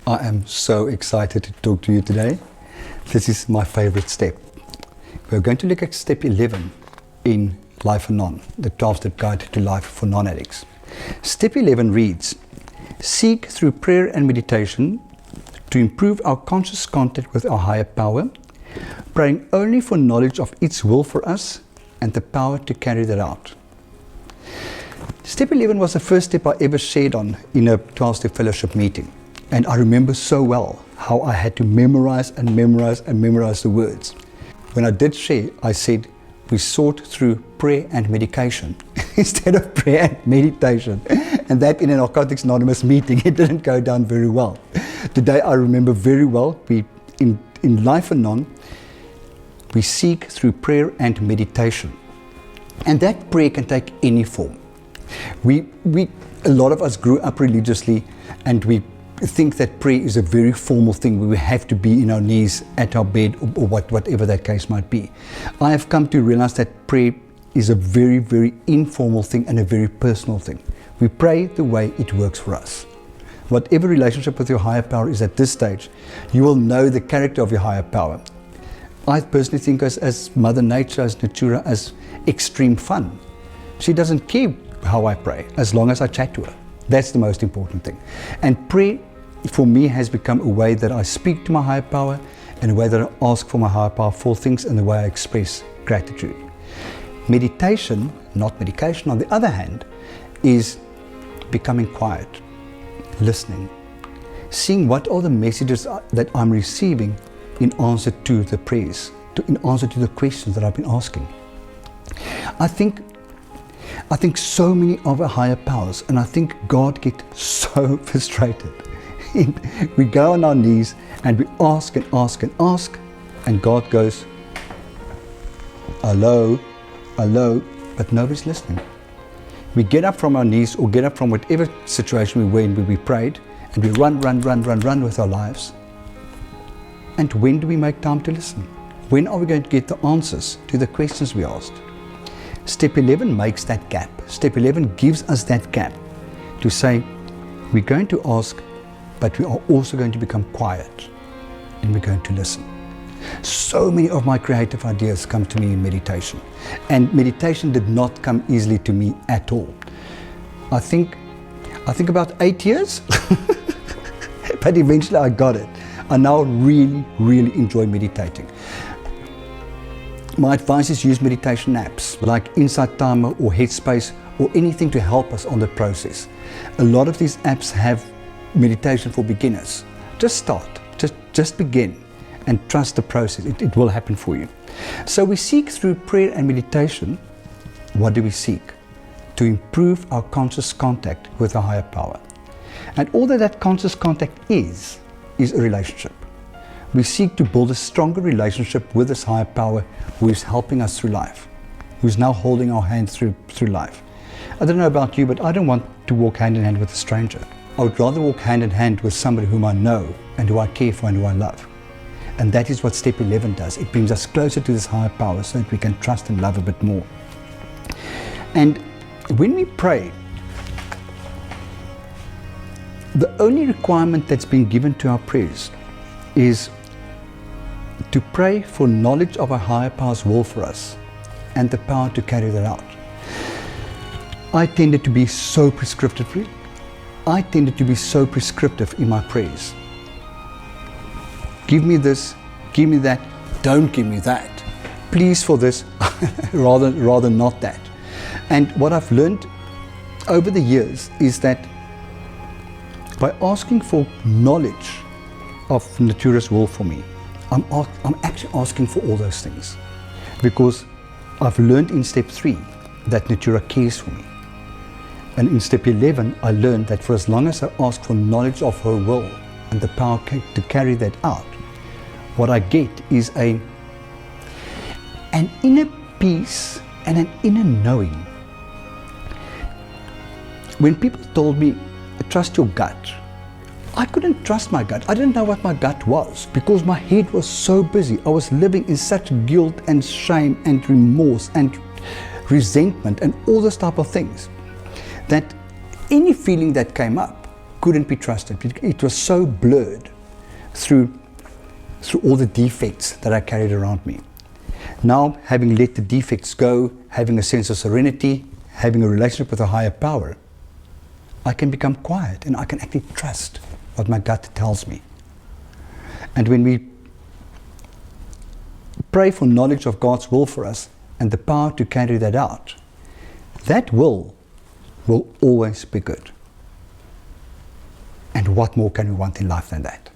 I am so excited to talk to you today. This is my favorite step. We're going to look at step 11 in Life Anon, the 12-step guide to life for non-addicts. Step 11 reads, seek through prayer and meditation to improve our conscious contact with our higher power, praying only for knowledge of its will for us and the power to carry that out. Step 11 was the first step I ever shared on in a 12-step fellowship meeting. And I remember so well how I had to memorize the words. When I did share, I said we sought through prayer and medication instead of prayer and meditation. And that in an Narcotics Anonymous meeting, it didn't go down very well. Today I remember very well, in Life Anon, we seek through prayer and meditation. And that prayer can take any form. A lot of us grew up religiously, and we think that prayer is a very formal thing where we have to be in our knees at our bed or whatever that case might be. I have come to realize that prayer is a very, very informal thing and a very personal thing. We pray the way it works for us. Whatever relationship with your higher power is at this stage, you will know the character of your higher power. I personally think as Mother Nature, as Natura, as extreme fun. She doesn't care how I pray as long as I chat to her. That's the most important thing. And prayer for me has become a way that I speak to my higher power and a way that I ask for my higher power for things and the way I express gratitude. Meditation, not medication, on the other hand, is becoming quiet, listening, seeing what are the messages that I'm receiving in answer to the prayers, in answer to the questions that I've been asking. I think so many of our higher powers, and I think God gets so frustrated. We go on our knees and we ask and ask and ask, and God goes, hello, hello, but nobody's listening. We get up from our knees or get up from whatever situation we were in where we prayed, and we run with our lives. And when do we make time to listen? When are we going to get the answers to the questions we asked? Step 11 makes that gap. Step 11 gives us that gap to say, we're going to ask, but we are also going to become quiet and we're going to listen. So many of my creative ideas come to me in meditation, and meditation did not come easily to me at all. I think about 8 years, but eventually I got it. I now really, really enjoy meditating. My advice is use meditation apps like Insight Timer or Headspace or anything to help us on the process. A lot of these apps have meditation for beginners. Just start, just begin and trust the process. It will happen for you. So we seek through prayer and meditation. What do we seek? To improve our conscious contact with our higher power. And all that conscious contact is a relationship. We seek to build a stronger relationship with this higher power who is helping us through life, who's now holding our hand through life. I don't know about you, but I don't want to walk hand in hand with a stranger. I would rather walk hand in hand with somebody whom I know and who I care for and who I love. And that is what step 11 does. It brings us closer to this higher power so that we can trust and love a bit more. And when we pray, the only requirement that's been given to our prayers is to pray for knowledge of our higher power's will for us and the power to carry that out. I tended to be so prescriptive in my prayers. Give me this, give me that, don't give me that. Please for this, rather not that. And what I've learned over the years is that by asking for knowledge of Natura's will for me, I'm actually asking for all those things, because I've learned in step 3 that Natura cares for me. And in step 11, I learned that for as long as I ask for knowledge of her will and the power to carry that out, what I get is an inner peace and an inner knowing. When people told me, trust your gut, I couldn't trust my gut. I didn't know what my gut was because my head was so busy. I was living in such guilt and shame and remorse and resentment and all those type of things that any feeling that came up, couldn't be trusted. It was so blurred through all the defects that I carried around me. Now, having let the defects go, having a sense of serenity, having a relationship with a higher power, I can become quiet and I can actually trust what my gut tells me. And when we pray for knowledge of God's will for us and the power to carry that out, that will always be good. And what more can we want in life than that?